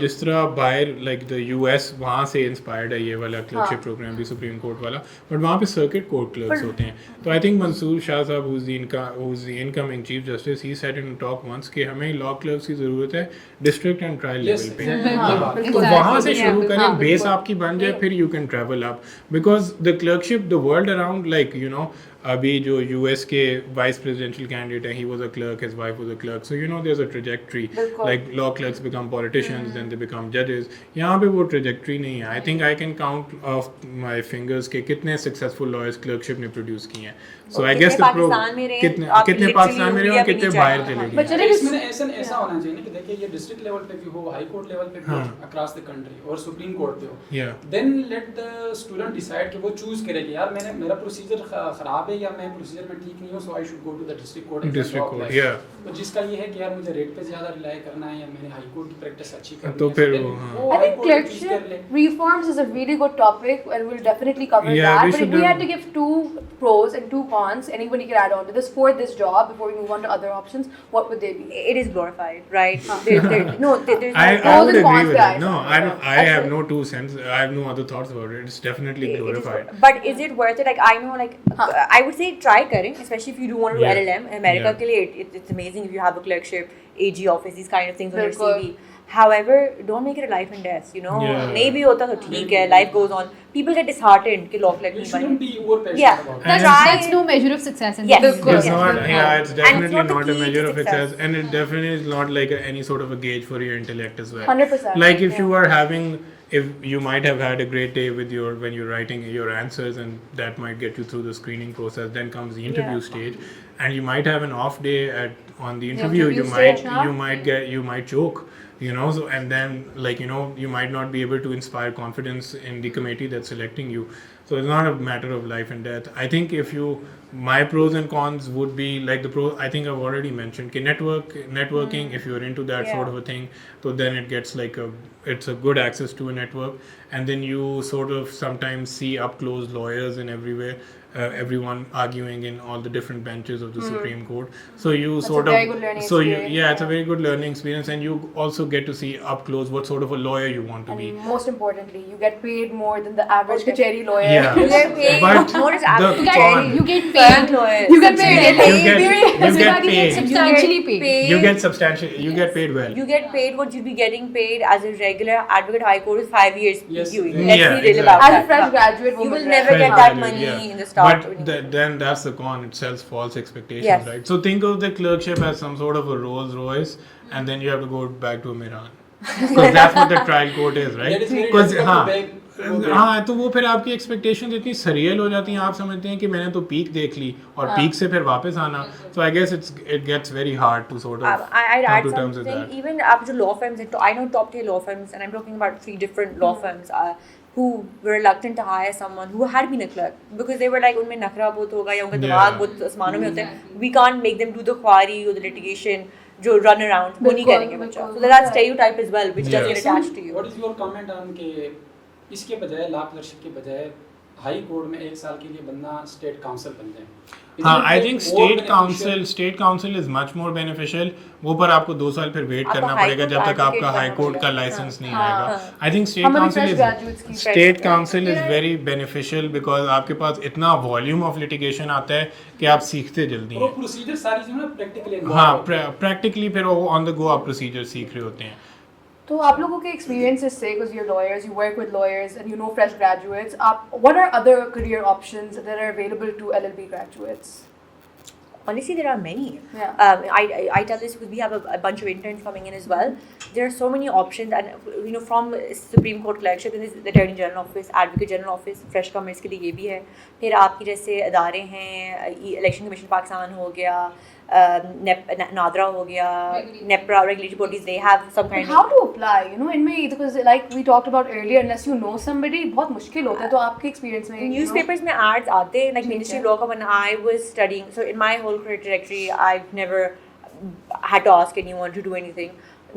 S2: जिस तरह बाहर लाइक द यूएस वहाँ से इंस्पायर्ड है ये वाला क्लर्कशिप प्रोग्राम भी, सुप्रीम कोर्ट वाला, बट वहाँ पे सर्किट कोर्ट क्लर्क्स होते हैं. तो आई थिंक मंसूर शाह साहब who's the incoming chief justice, he said in talk once कि हमें लॉ क्लर्क्स की ज़रूरत है district and trial
S4: Yes,
S2: level पे.
S4: exactly.
S2: तो वहाँ से
S5: Exactly.
S2: शुरू
S5: Yeah.
S2: करें, बेस
S5: बिल्कुल.
S2: आपकी बन जाए, फिर you can travel up, because the clerkship the world around like you know, अभी जो यूएस के वाइस प्रेसिडेंशियल कैंडिडेट हैं, he was a clerk, his wife was a clerk, so you know there is a trajectory like law clerks become politicians, then they become जजेस. यहाँ पे वो trajectory नहीं है. I think I can count off my fingers के कितने successful lawyers clerkship ने produce किए हैं. सो आई गेस
S6: पाकिस्तान में रहे,
S2: कितने
S6: आप
S2: कितने
S6: literally
S2: पाकिस्तान में रहे और
S6: उंगलियां भी
S2: कितने
S6: नहीं
S2: बाहर
S6: चाहिए.
S2: चले
S1: But
S2: गए.
S1: चलिए
S4: इसमें ऐसा होना चाहिए ना कि देखिए ये डिस्ट्रिक्ट लेवल पे भी हो, हाई कोर्ट लेवल पे भी हो, अक्रॉस द कंट्री, और सुप्रीम कोर्ट पे हो.
S2: Yeah.
S4: Then let the student decide कि वो चूज करे कि यार मेरा प्रोसीजर खराब है या मैं प्रोसीजर में ठीक नहीं हूँ, so I should go to the district court.
S2: District court, yeah.
S4: तो जिसका ये है कि यार मुझे रेट पे ज्यादा रिलाई करना है या मैंने हाई कोर्ट की प्रैक्टिस अच्छी करनी
S2: तो
S4: है,
S2: फिर
S4: then
S2: वो, हाँ.
S4: वो
S1: I
S4: high
S1: think
S4: court में choose कर ले.
S1: clerkship reforms is a really good topic and we'll definitely cover
S2: Yeah,
S1: that.
S2: we
S1: But
S2: should
S1: if we
S2: do-
S1: had to give 2 pros and 2 cons, anybody can add on to this for this job before we move on to other options, what would they be?
S6: It is glorified, right? There's
S2: I
S6: no
S1: Pros
S2: would
S1: and cons
S2: agree with
S1: guys.
S2: it. No, I have no 2 cents. I have no other thoughts about it. It's definitely
S6: It is-
S2: glorified.
S6: but is it worth it? Like I know, like I would say try करें, especially if you do want to do
S2: Yeah.
S6: LLM. America
S2: Yeah.
S6: के लिए it's amazing if you have a clerkship, AG office, these kind of things on your
S1: बिल्कुल.
S6: CV. However, don't make it a life and death. You know,
S2: Yeah.
S6: maybe होता तो ठीक है, life goes on. People get disheartened कि law clerk
S4: We
S6: नहीं
S4: shouldn't
S6: बने.
S4: be over passionate
S6: Yeah.
S4: about it.
S2: And
S5: That's no measure of success in
S6: Yes.
S5: this.
S1: Bilkul.
S2: It's not, yeah, it's
S6: And
S2: definitely
S6: it's not
S2: not
S6: the
S2: a
S6: key
S2: measure
S6: to
S2: of success, and it definitely is not like any sort of a gauge for your intellect as well.
S1: 100%.
S2: Like if you are having, if you might have had a great day with your when you're writing your answers, and that might get you through the screening process. Then comes the interview stage, and you might have an off day on the interview.
S1: interview
S2: You
S1: stage,
S2: might you might choke. You know, so and then like you know you might not be able to inspire confidence in the committee that's selecting you. So it's not a matter of life and death. I think if you, my pros and cons would be like the pro. I think I've already mentioned. Networking. If you're into that sort of a thing, so then it gets like it's a good access to a network, and then you sort of sometimes see up close lawyers in everywhere. Everyone arguing in all the different benches of the Supreme Court. So you
S1: That's
S2: sort
S1: a
S2: of
S1: very good learning
S2: so
S1: experience,
S2: yeah, it's a very good learning experience, and you also get to see up close what sort of a lawyer you want to be.
S1: And most importantly, you get paid more than the average kacheri lawyer.
S2: Yeah.
S6: You get paid.
S2: But
S6: Not just
S2: the
S6: average.
S2: con-
S5: You get
S6: Current
S5: paid.
S6: lawyers.
S1: You get paid.
S2: you get paid.
S5: Substantially paid.
S2: You get substantial. You get paid well.
S6: You get paid what you'd be getting paid as a regular advocate high court with 5 years
S4: Yes.
S6: PQE.
S4: Yeah,
S6: Let's be real about
S1: As a
S6: that.
S1: fresh graduate,
S6: You will
S1: woman,
S6: never
S1: right?
S6: get
S2: Fresh
S6: that
S2: graduate,
S6: money
S2: yeah.
S6: in the start.
S2: But then that's the con. It sells false expectations,
S6: Yes.
S2: right? So think of the clerkship as some sort of a Rolls Royce, and then you have to go back to Miran, because that's what the trial court is, right?
S4: That is very
S2: Because
S4: difficult
S2: हाँ
S4: to beg.
S2: हाँ, तो वो फिर आपकी expectation इतनी surreal हो जाती हैं, आप समझते हैं कि मैंने तो पीक देख ली और पीक से फिर वापस आना. So I guess it gets very hard to sort of
S6: I'd
S2: come
S6: add
S2: to terms with
S6: something.
S2: that.
S6: Even up to law firms, I know top tier law firms, and I'm talking about 3 different law firms who were reluctant to hire someone who had been a clerk because they were like, उनमें नखरा बहुत होगा या उनका दिमाग बहुत आसमानों में होता है. We can't make them do the query or the litigation जो run around वो नहीं करेंगे बच्चा. So there's that stereotype as well which doesn't get attached to you.
S4: What is your comment on के इसके बजाय लॉ क्लर्कशिप के बजाय हाई कोर्ट में 1 साल के लिए बनना स्टेट काउंसिल बन जाए।
S2: हाँ, I think state council is much more beneficial. वो पर आपको 2 साल फिर वेट
S6: आपको
S2: करना
S6: हाई
S2: पड़ेगा
S6: कोर्ट
S2: जब तक
S6: advocate
S2: आपका हाई
S6: बनना
S2: कोर्ट का
S6: पड़ेगा।
S2: लाइसेंस नहीं
S1: हाँ,
S2: आएगा।
S1: हाँ।
S2: आई थिंक
S1: हम अभी fresh graduates की
S2: state
S1: fresh
S2: council is
S1: graduates
S2: very beneficial because आपके पास इतना वॉल्यूम ऑफ लिटिगेशन आता है कि आप सीखते जल्दी
S4: और वो
S2: हैं।
S4: प्रोसीजर सारी जो है ना प्रैक्टिकली
S2: हाँ, प्रैक्टिकली फिर वो ऑन द गो आप प्रोसीजर सीख रहे होते हैं।
S1: तो आप लोगों के experiences से, because you're lawyers, you work with lawyers and you know fresh graduates, what are other career options that are available to LLB graduates?
S6: Honestly, there are many.
S1: Yeah.
S6: I tell this because we have a bunch of interns coming in as well. There are so many options, and you know, from Supreme Court clerkship, then there's the Attorney General Office, Advocate General Office, fresh comers के लिए ये भी है. फिर आपकी जैसे अदारे हैं, Election Commission Pakistan हो गया, नादरा हो गया, NEPRA, regulatory bodies, they have some
S1: But
S6: kind
S1: how
S6: of.
S1: to apply? You know, इनमें because like we talked about earlier, unless you know somebody, बहुत मुश्किल होता है. तो आपके experience में
S6: Newspapers में ads आते हैं, like Ministry of Law का when I was studying, so in my whole career trajectory, I've never had to ask anyone to do anything.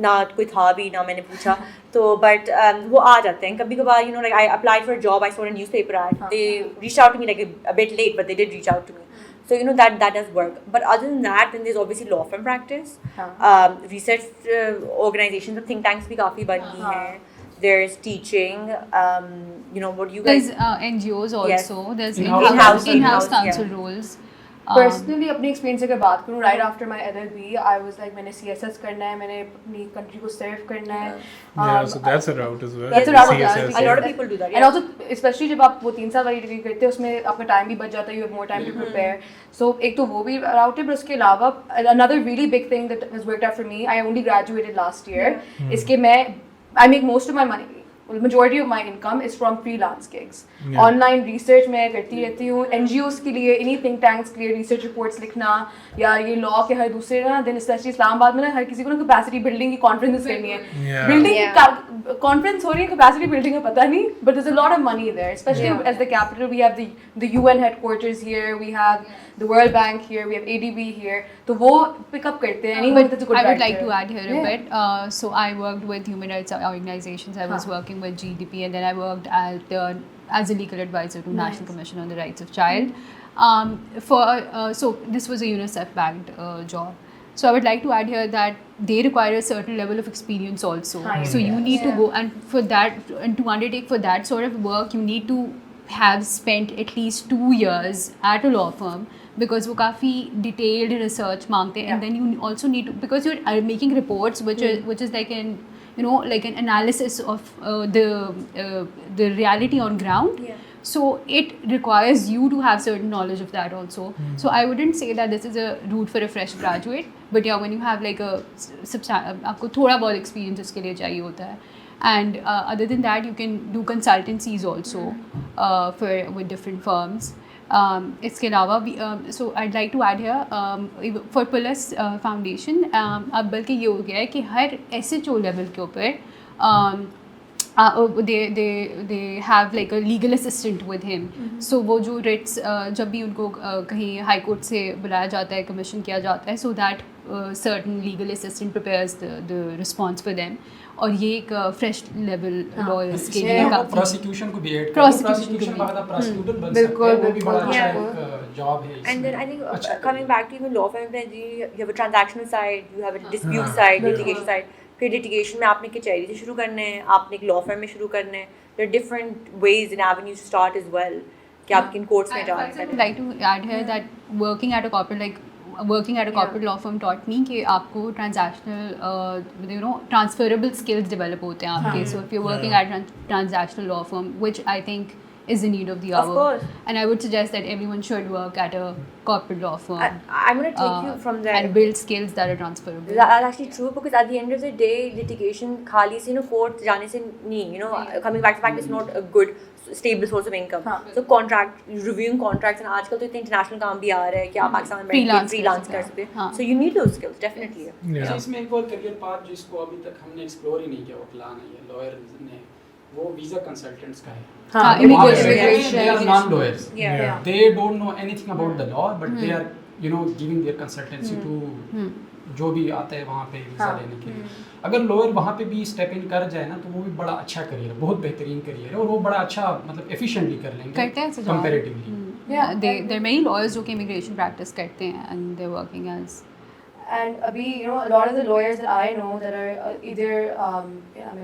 S6: ना कोई था भी ना मैंने पूछा तो but वो आ जाते हैं कभी कभार. You know, like I applied for a job, I saw a newspaper ad, they reached out to me like a bit late, but they did reach out to me. So you know that does work. But other than that, then there's obviously law firm practice, research organizations, think tanks भी काफी बन गई हैं. There's teaching, you know, what you guys.
S5: There's NGOs
S6: Yes.
S5: also. There's
S6: In-house
S5: in-house
S6: yeah.
S5: counsel roles.
S1: Personally अपने experience से अगर बात करूँ, right after my LLB, I was like मैंने CSS करना है, मैंने अपनी country को serve करना है.
S2: Yeah, so that's a route as well.
S1: That's a route as well.
S2: CSS,
S6: A lot of
S2: yeah.
S6: people do that.
S1: And
S6: Yeah.
S1: also, especially जब आप वो 3 साल वाली डिग्री करते हैं उसमें आपका टाइम भी बच जाता है, you have more time to prepare. So एक तो वो भी route है, पर उसके अलावा another really big thing that has worked out for me, I only graduated last year. इसके मैं I make most of my money. Majority of my income is from freelance gigs.
S2: Yeah.
S1: Online research मैं करती रहती हूँ. NGOs के लिए, any think tanks के लिए research reports लिखना या ये law के हर दूसरे ना, then especially इस्लामाबाद में ना हर किसी को ना capacity building की conferences करनी है.
S2: Yeah.
S1: Building
S6: Yeah.
S1: conference हो रही है, capacity building का पता नहीं, but there's a lot of money there. Especially as the capital, we have the UN headquarters here, we have the World Bank here, we have ADB here. तो वो pick up करते हैं. Anyone that's a good
S5: I would like
S1: writer.
S5: to add here a
S1: Yeah.
S5: bit. So I worked with human rights organizations. I was working with GDP, and then I worked as a legal advisor to National Commission on the Rights of Child. So this was a UNICEF-backed job. So I would like to add here that they require a certain level of experience also. So you need to go, and for that, and to undertake for that sort of work, you need to have spent at least 2 years at a law firm, because वो काफ़ी detailed research मांगते हैं, and then you also need to, because you're making reports which is like an, you know, like an analysis of the reality on ground.
S6: Yeah.
S5: So it requires you to have certain knowledge of that also. So I wouldn't say that this is a route for a fresh graduate, but yeah, when you have like a आपको थोड़ा बहुत experience इसके लिए चाहिए होता है. And other than that, you can do consultancies also with different firms. इसके अलावा भी so I'd like to add here for Pulas Foundation, अब बल्कि ये हो गया है कि हर SHO level के ऊपर they have like a legal assistant with him. So वो जो writs जब भी उनको कहीं हाई कोर्ट से बुलाया जाता है, कमीशन किया जाता है, so that certain legal assistant prepares the response for them. और ये एक fresh level lawyers के लिए काफी
S4: prosecution को भी ऐड
S5: Prosecution
S4: बाद आप prosecutor बन सकते
S1: बिल्कुल,
S4: हैं, वो भी बड़ा
S1: बिल्कुल,
S4: अच्छा एक job है.
S6: And then I think
S4: अच्छा
S6: coming back to even law firm में you have a transactional side, you have a dispute side, litigation side. फिर litigation में आपने कचहरी से शुरू करना है, आपने एक law firm में शुरू करना है. There are different ways and avenues to start as well. कि आप किन courts में जा रहे
S5: I would like to add here that working at a corporate law firm taught me कि आपको transactional transferable skills develop होते हैं आपके. So if you're working at a transactional law firm, which I think is the need of the hour,
S6: Of course.
S5: and I would suggest that everyone should work at a corporate law firm.
S6: I'm going to take you from there.
S5: And build skills that are transferable.
S6: That's actually true, because at the end of the day, litigation खाली से court जाने से नहीं, coming back to the fact, it's not a good stable source of income. So reviewing contracts, and आजकल तो इतने international काम भी आ रहे हैं कि आप पाकिस्तान में freelance कर सकते हैं. So you need those skills definitely.
S2: Yeah.
S4: इसमें एक और career path जिसको अभी तक हमने explore ही नहीं किया, वो प्लान है ये lawyer ने, वो visa consultants का है.
S1: हाँ,
S5: immigration.
S4: They are non-lawyers.
S6: Yeah.
S4: They don't know anything about the law, but they are giving their consultancy to जो भी आता है वहाँ पे वीज़ा
S1: हाँ।
S4: लेने के लिए, अगर लॉयर वहाँ पे भी स्टेप इन कर जाए ना तो वो भी बड़ा अच्छा करियर है, बहुत बेहतरीन करियर है और वो बड़ा अच्छा मतलब एफिशिएंटली कर लेंगे
S5: करते हैं ऐसे job?
S4: Comparatively.
S5: Yeah, there are many lawyers जो कि immigration practice करते हैं and they're working as
S1: And abhi, you know, a lot of the lawyers that I know that are either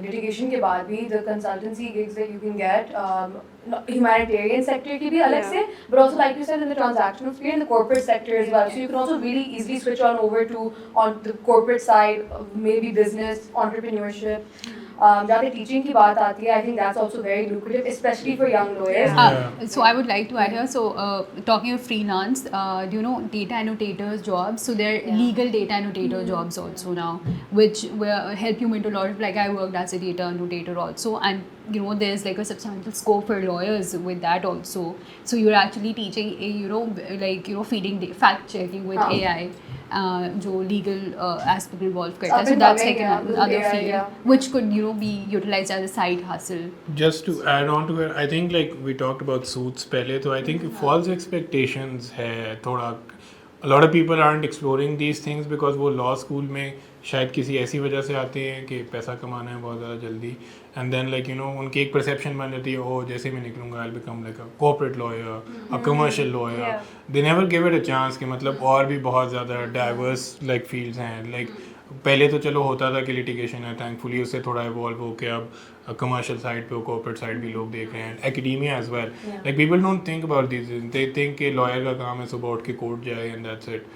S1: litigation के बाद भी the consultancy gigs that you can get, humanitarian sector की भी अलग से, but also like you said in the transactional sphere, in the corporate sector as well. So you can also really easily switch on over to on the corporate side, maybe business, entrepreneurship. जहाँ तक teaching की बात आती है, I think that's also very lucrative, especially for young lawyers.
S5: So I would like to add here, so talking of freelance, do you know data annotators jobs? So there are legal data annotator jobs also now, which will help you into a lot of, like I worked as a data annotator also, and you know there's like a substantial scope for lawyers with that also. So you're actually teaching, you know, like you know feeding fact checking with AI. जो legal aspect involved करता है, so that's like another field which could you know be utilized as a side hustle.
S2: Just to add on to it, I think like we talked about suits पहले, तो I think false expectations है थोड़ा. A lot of people aren't exploring these things because वो law school में शायद किसी ऐसी वजह से आते हैं कि पैसा कमाना है बहुत ज़्यादा जल्दी, and then like you know उनकी एक perception बन जाती है, oh जैसे मैं निकलूँगा I'll become like a corporate lawyer, a commercial lawyer. They never give it a chance कि मतलब और भी बहुत ज़्यादा diverse like fields हैं. Like पहले तो चलो होता था कि litigation है, thankfully उससे थोड़ा evolve हो के अब commercial side पे corporate side भी लोग देख रहे हैं, academia as well. Like people don't think about these things. They think कि lawyer का काम है सुबह उठ के court जाए and that's it.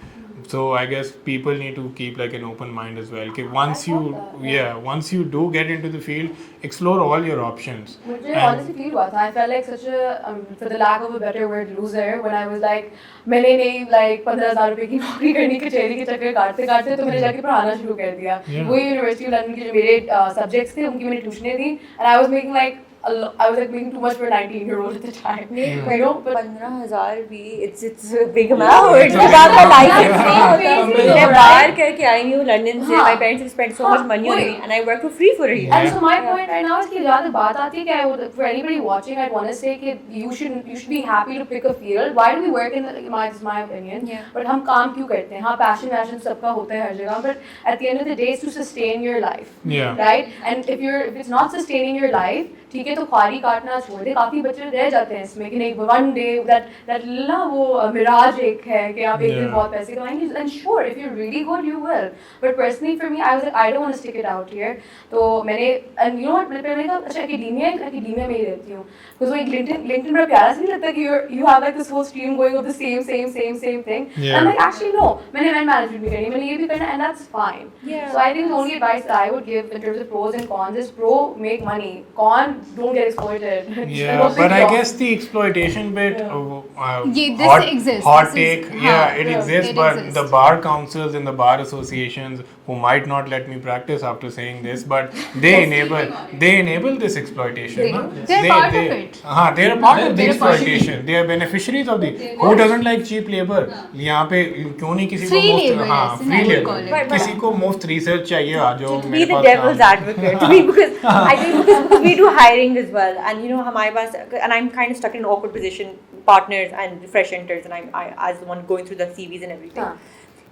S2: So I guess people need to keep like an open mind as well. कि once you do get into the field, explore all your options.
S1: मुझे honestly feel हुआ था. I felt like such a, for the lack of a better word, loser when I was like मैंने नहीं like 15,000 रुपए की नौकरी करनी कचहरी के चक्कर काटते काटते तो मैंने जाके पढ़ाना शुरू कर दिया. वो यूनिवर्सिटी लंदन के जो मेरे subjects थे उनकी मैंने ट्यूशनें दी and I was making like I was like making too much for a 19-year-old at the time. You know, but
S6: 15,000 भी it's a big amount. It's आपका life is मैं बाहर करके आई हूँ लंदन से. My parents have spent so much money on me and I work for free for a year.
S1: And so my point right now is कि जहाँ तक बात आती है कि I would, for anybody watching, I'd want to say कि you should be happy to pick a field. Why do we work in the, this is my opinion. But हम काम क्यों करते हैं? हाँ, passion सबका होता है हर जगह. But at the end of the day, it's to sustain your life.
S2: Yeah.
S1: Right? And if it's not sustaining your life, ठीक है तो ख्वारी काटना छोड़ दे. काफी बच्चे रह जाते हैं इसमें कि नहीं one day that ना वो मिराज एक है कि आप एक दिन बहुत पैसे कमाएंगे. And sure, if you're really good, you will. But personally for me, I was like I don't want to stick it out here. तो मैंने and you know what मैंने कहा अच्छा academia में ही रहती हूँ. Because वो एक LinkedIn बड़ा प्यारा सा नहीं लगता कि you have like this whole stream going of the same thing.
S2: Yeah.
S1: And I'm like actually no, मैंने event management भी करनी, मैंने ये भी करना, and that's fine.
S6: Yeah.
S1: So I think the only advice that I would give in terms of pros and cons is pro, make money. Con, don't get exploited.
S2: Yeah, but I guess the exploitation bit,
S5: This exists.
S2: hot
S5: This is-
S2: take, yeah, it exists,
S5: it
S2: but
S5: exists.
S2: the bar councils and the bar associations who might not let me practice after saying this, but they enable this exploitation. No?
S5: They're part of it.
S2: They're a part of the
S5: They're a part of
S2: exploitation. They are beneficiaries of the. Who doesn't like cheap labor? यहाँ पे क्यों नहीं किसी को
S5: Free
S2: मुफ्त
S5: labor, yes,
S2: free
S5: I would
S2: labor.
S5: call it.
S2: किसी को मुफ्त research चाहिए आ जाओ
S6: To be
S2: मेरे
S6: the
S2: पास
S6: devil's
S2: काम।
S6: advocate, to be because I think because we do hiring as well, and you know हमारे पास and I'm kind of stuck in an awkward position, partners and fresh interns, and I as the one going through the CVs and everything.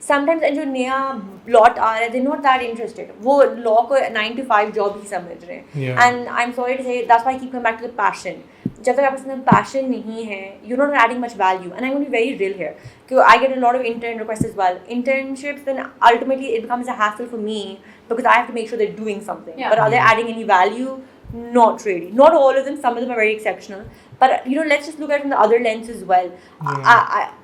S6: Sometimes जो नया lot आ रहा है, they're not that interested. वो law को 9 to 5 job ही समझ रहे हैं.
S2: Yeah.
S6: And I'm sorry to say that's why I keep coming back to the passion. जब तक आपके अंदर passion नहीं है, you're not adding much value. And I'm going to be very real here. Because I get a lot of intern requests as well. Internships, then ultimately it becomes a hassle for me because I have to make sure they're doing something.
S1: Yeah.
S6: But are they adding any value? Not really. Not all of them. Some of them are very exceptional. But you know, let's just look at it from the other lens as well.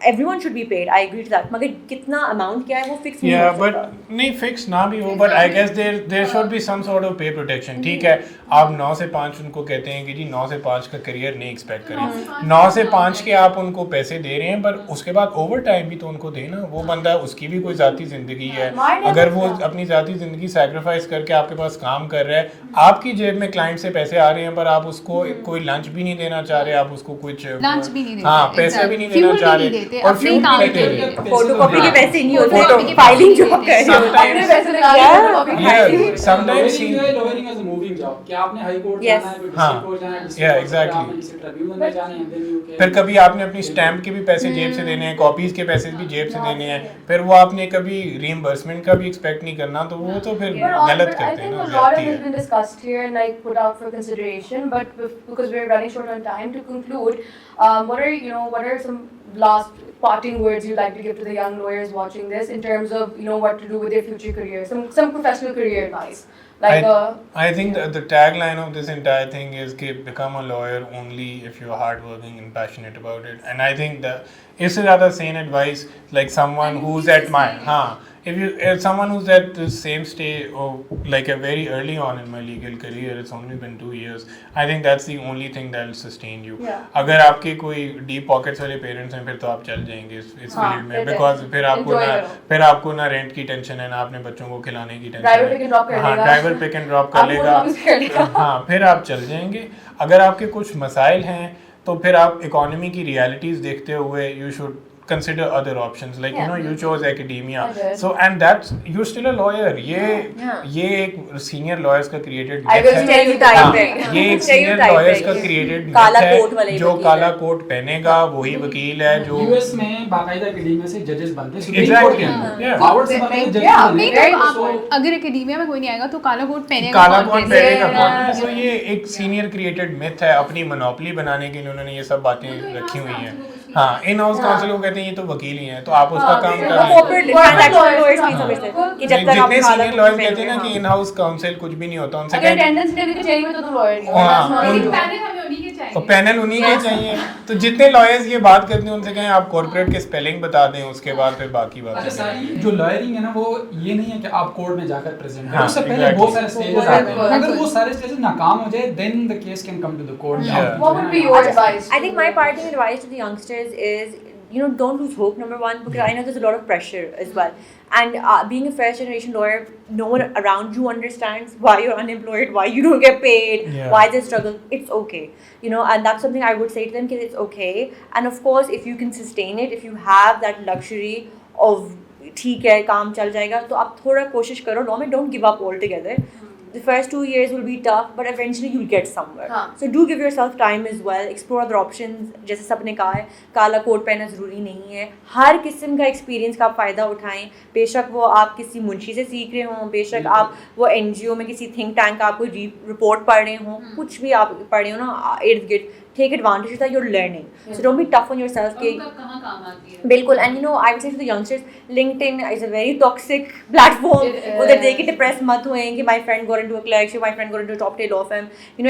S6: Everyone should be paid. I agree to that. मगर कितना amount क्या है वो fix नहीं
S2: Yeah,
S6: हो सकता.
S2: but नहीं fix ना भी हो, but I guess there should be some sort of pay protection. ठीक है, आप 9 से 5 उनको कहते हैं कि जी 9 से 5 का करियर नहीं एक्सपेक्ट करें. 9 से 5 के आप उनको पैसे दे रहे हैं, पर उसके बाद ओवर टाइम भी तो उनको देना. वो बंदा उसकी भी कोई ज़ाती ज़िंदगी है. अगर वो अपनी ज़ाती ज़िंदगी सैक्रिफाइस करके आपके पास काम कर रहा है, आपकी जेब में क्लाइंट से पैसे आ रहे हैं, पर आप उसको कोई लंच भी नहीं देना चाह रहे, आप उसको कुछ
S5: लंच भी नहीं देते,
S2: हाँ पैसे भी नहीं देना चाह रहे और
S5: अपने
S2: फ्यूल
S5: काम
S2: भी
S5: के
S2: नहीं
S5: लिए।
S2: देते.
S6: फोटोकॉपी के पैसे नहीं होते,
S5: Photocopy के
S6: फाइलिंग
S5: पैसे
S6: जो
S5: नहीं
S6: कर रहे हो.
S2: Sometimes-
S1: अपने पैसे लगा के photocopy
S2: Yeah,
S1: खाएंगे.
S2: sometimes
S4: Lowering is a movie ruling जाओ कि आपने हाई कोर्ट
S6: Yes.
S4: जाना है, फिर
S2: हाँ.
S4: डिस्ट्रिक्ट कोर्ट जाना है,
S2: Yeah,
S4: डिस्ट्रिक्ट कोर्ट से
S2: exactly.
S4: आपने किसी ट्रिब्यूनल में जाना है, then you can-
S2: फिर कभी आपने अपनी स्टैम्प के भी पैसे जेब से देने हैं, कॉपीज के पैसे भी जेब से देने हैं, फिर वो आपने कभी रीइंबर्समेंट का भी एक्सपेक्ट नहीं करना, तो वो तो फिर गलत
S1: I
S2: करते हैं
S1: think
S2: ना,
S1: a lot
S2: ज्यादती
S1: of has
S2: है.
S1: been discussed here and like put out for consideration, but because we're running short on time, to conclude, what are some last parting words you'd like to give to the young lawyers watching this in terms of what to do with their future career, some professional career advice, like
S2: I think the tagline of this entire thing is कि become a lawyer only if you're hardworking and passionate about it. And I think that इससे ज़्यादा sane advice, like someone who's at my if someone who's at the same stage or like a very early on in my legal career, it's only been 2 years. I think that's the only thing that will sustain you.
S1: Yeah.
S2: अगर आपके कोई deep pockets वाले parents हैं, फिर तो आप चल जाएंगे इस फील्ड में, because फिर आपको ना रेंट की टेंशन है, ना अपने बच्चों को खिलाने की टेंशन है.
S1: ड्राइवर पिक एंड ड्रॉप कर लेगा.
S2: ड्राइवर पिक एंड ड्रॉप कर लेगा. हाँ, फिर आप चल जाएंगे. अगर आपके कुछ मसाइल हैं तो फिर आप इकोनॉमी की रियलिटीज देखते हुए you should consider other options, like you chose academia, so and that's you're still a lawyer. ये एक senior lawyers का created myth है. ये एक senior lawyers का created myth है. जो काला कोट पहनेगा वही वकील है. जो
S4: यूएस में बाकायदा एकेडमिया से जजेस बनते हैं, सुप्रीम
S2: Exactly.
S4: कोर्ट के अंदर हार्वर्ड से बनते हैं
S5: नहीं
S4: जजेस.
S5: तो अगर एकेडमिया में कोई नहीं आएगा तो काला कोट पहनेगा.
S2: काला कोट पहनेगा. So ये एक senior created myth है. अपनी मोनोपोली बनाने के लिए उन्होंने ये सब बातें रखी हुई हैं. हाँ, इन हाउस काउंसिल को कहते हैं ये तो वकील ही हैं, तो आप उसका काम कर लें. जितने सीनियर लॉयर्स कहते हैं ना कि इन हाउस काउंसिल कुछ भी नहीं होता, उनसे
S1: अगर अटेंडेंस लेने के चाहिए तो तुम लॉयर नहीं हो.
S2: और पैनल उन्हीं के चाहिए. तो जितने लॉयर्स ये बात करते हैं उनसे कहें आप कॉर्पोरेट के स्पेलिंग बता दें, उसके बाद फिर बाकी बात.
S4: अच्छा सारी जो लॉयरिंग है ना, वो ये नहीं है कि आप कोर्ट में जाकर प्रेजेंट करें.
S2: हाँ,
S4: उससे पहले
S2: exactly.
S4: बहुत सारे स्टेजेस आते हैं. अगर वो सारे स्टेजेस नाकाम हो जाए, then the case can come to the court.
S1: What would be your advice?
S6: I think my parting advice to the youngsters is, don't lose hope, number one, because I know there's a lot of pressure as well. And being a first generation lawyer, no one around you understands why you're unemployed, why you don't get paid, why there's struggle. It's okay. And that's something I would say to them, that it's okay. And of course, if you can sustain it, if you have that luxury of ठीक है काम चल जाएगा, तो आप थोड़ा कोशिश करो. No, don't give up altogether. The first 2 years will be tough, but eventually you'll get somewhere. So do give yourself time as well. Explore other options. जैसे सबने कहा है, काला कोट पहनना ज़रूरी नहीं है. हर किस्म का एक्सपीरियंस का आप फ़ायदा उठाएं. बेशक वो आप किसी मुंशी से सीख रहे हों, बेशक आप वो NGO में किसी थिंक टैंक का आप कोई रिपोर्ट पढ़ रहे हों, कुछ भी आप पढ़ रहे हो ना इर्द गिर्द, take advantage that you're learning. So don't be tough on yourself. बिल्कुल. And I would say to the youngsters, LinkedIn is a very toxic platform. उधर देख के depressed मत हुए कि my friend got into a clerkship, my friend got into a top tier law firm.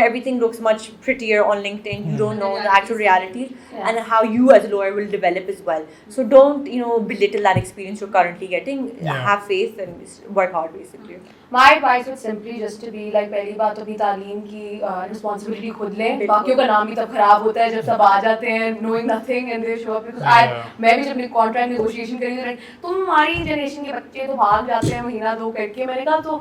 S6: Everything looks much prettier on LinkedIn. You don't know the actual realities and how you as a lawyer will develop as well. So don't belittle that experience you're currently getting. Have faith and work hard basically.
S1: My advice would simply just to be like, पहली बात तो अपनी तालीम की responsibility खुद लें. बाकियों का नाम भी तब खराब होता है जब सब आ जाते हैं knowing nothing and they show up. Because मैं भी जब अपनी contract negotiation करी थी, तुम्हारी generation के बच्चे तो भाग जाते हैं महीना 2 करके. मैंने कहा तो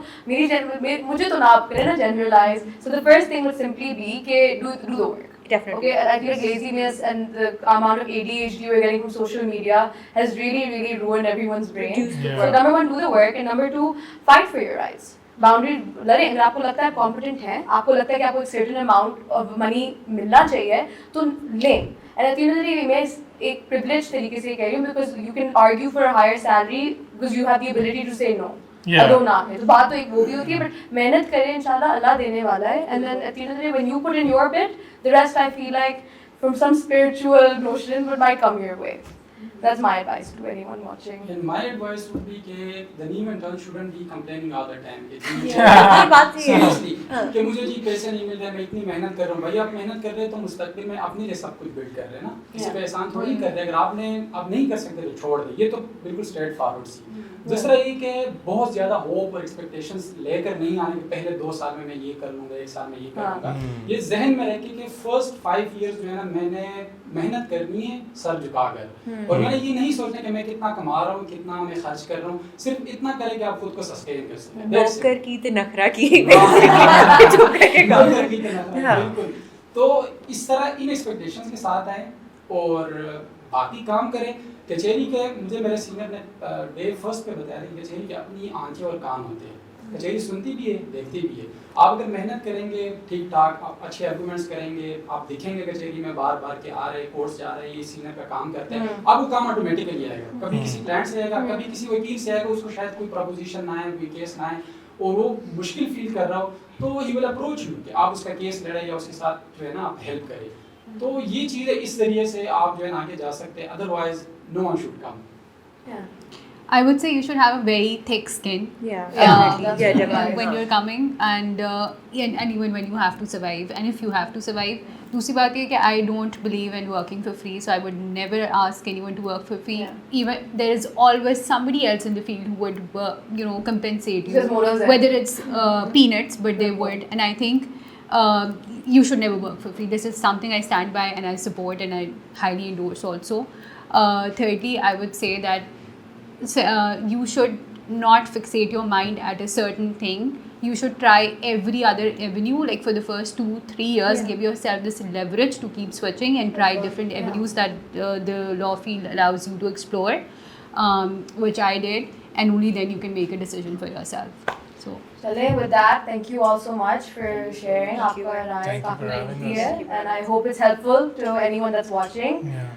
S1: मुझे तो ना आप करें ना generalize. So the first thing would simply be कि do the work.
S6: Definitely.
S1: Okay, I feel like laziness and the amount of ADHD we're getting from social media has really ruined everyone's brain. So number 1, do the work, and number 2, fight for your rights. Boundary लड़ें. अगर आपको लगता है competent हैं, आपको लगता है कि आपको एक certain amount of money मिलना चाहिए, तो लें. And at the end of the day, मैं एक privileged तरीके से कह रही हूँ, because you can argue for a higher salary because you have the ability to say no. अगर ना है तो बात तो एक वो भी होती है, बट मेहनत करें, इंशाल्लाह अल्लाह देने वाला है. And then at the end of the day, when you put in your bit, the rest I feel like from some spiritual notion might come your way. That's my advice to anyone watching.
S4: And my advice would be कि the new intern shouldn't be complaining all the time. Seriously, कि मुझे जी पैसे नहीं मिल रहे, मैं इतनी मेहनत कर रहा हूँ. भाई आप मेहनत कर रहे हैं तो मुस्तकबिल में अपने लिए सब कुछ बिल्ड कर रहे हैं ना. किसी पे एहसान थोड़ी कर रहे हैं. अगर आपने अब नहीं कर सकते तो छोड़ दें. ये तो बिल्कुल स्ट्रेट फॉरवर्ड सी. दूसरा ये कि बहुत ज़्यादा होप और एक्सपेक्टेशंस लेकर नहीं आने कि पहले 2 साल में मैं ये कर लूँगा, 1 साल में ये कर लूँगा. ये जहन में रखे कि फर्स्ट 5 years जो है ना, मैंने मेहनत करनी है सर झुकाकर. और मैंने ये नहीं सोचना कि मैं कितना कमा रहा हूँ, कितना मैं खर्च कर रहा हूँ. सिर्फ इतना करें कि आप खुद को सस्टेन कर सकें.
S6: नौकर की तो नखरा की.
S4: बिल्कुल. तो इस तरह इन एक्सपेक्टेशंस के साथ आए और बाकी काम करें. कचहरी के मुझे मेरे सीनियर ने डे फर्स्ट पे बताया था कि कचहरी के अपनी आंखें और कान होते हैं. कचहरी सुनती भी है, देखती भी है। आप अगर मेहनत करेंगे ठीक ठाक, आप अच्छे आर्गूमेंट्स करेंगे, आप दिखेंगे कचहरी में बार बार के आ रहे कोर्ट से आ रहे ये सीनियर का काम करते हैं, आपको काम ऑटोमेटिकली आएगा। कभी किसी क्लाइंट से आएगा, कभी किसी वकील से आएगा, उसको शायद कोई प्रपोजिशन ना आए, कोई केस ना आए और वो मुश्किल फील कर रहा हो, तो ही विल अप्रोच यू कि आप उसका केस लड़े या उसके साथ जो है ना आप हेल्प करें। तो ये चीज़ है, इस जरिए से आप जो है ना आगे जा सकते हैं, otherwise no one should come.
S5: I would say you should have a very thick skin.
S6: Yeah,
S1: definitely.
S6: yeah, definitely.
S5: When you're coming and even when you have to survive, and if you have to survive. दूसरी बात ये कि I don't believe in working for free, so I would never ask anyone to work for free. Even there is always somebody else in the field who would compensate you,
S1: Because models are-
S5: whether it's peanuts, but they would. And I think you should never work for free. This is something I stand by and I support and I highly endorse also. Thirdly, I would say that you should not fixate your mind at a certain thing. You should try every other avenue. Like for the first 2-3 years, give yourself this leverage to keep switching and try different avenues that the law field allows you to explore, which I did, and only then you can make a decision for yourself. So
S1: चले with that, thank you all so much for sharing.
S6: Thank you.
S1: आपका राय
S2: Thank you
S1: काफी
S2: for having
S1: lengthy
S2: us.
S1: है, and I hope it's helpful to anyone that's watching.
S2: Yeah.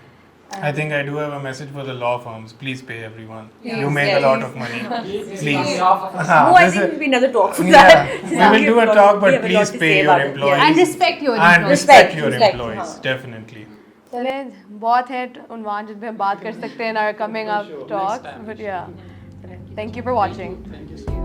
S2: I think I do have a message for the law firms. Please pay everyone.
S1: Yes.
S2: You make a lot of money.
S4: Please.
S2: Please.
S6: No, I
S2: this
S6: think
S2: is-
S6: it'll be another talk.
S2: Yeah, we will do a talk,
S6: We
S2: but
S6: have a lot
S2: please
S6: to
S2: pay
S6: say
S2: your
S6: about it,
S2: employees.
S6: yeah.
S5: and respect your
S2: and
S5: employees.
S2: respect your
S6: Respect,
S2: employees.
S6: हाँ.
S2: Definitely.
S1: चले बहुत है उन्वान जिन पे हम बात कर सकते हैं in our coming up
S4: Sure.
S1: talks,
S4: Next time.
S1: but yeah, thank you for watching.
S4: Thank you so much.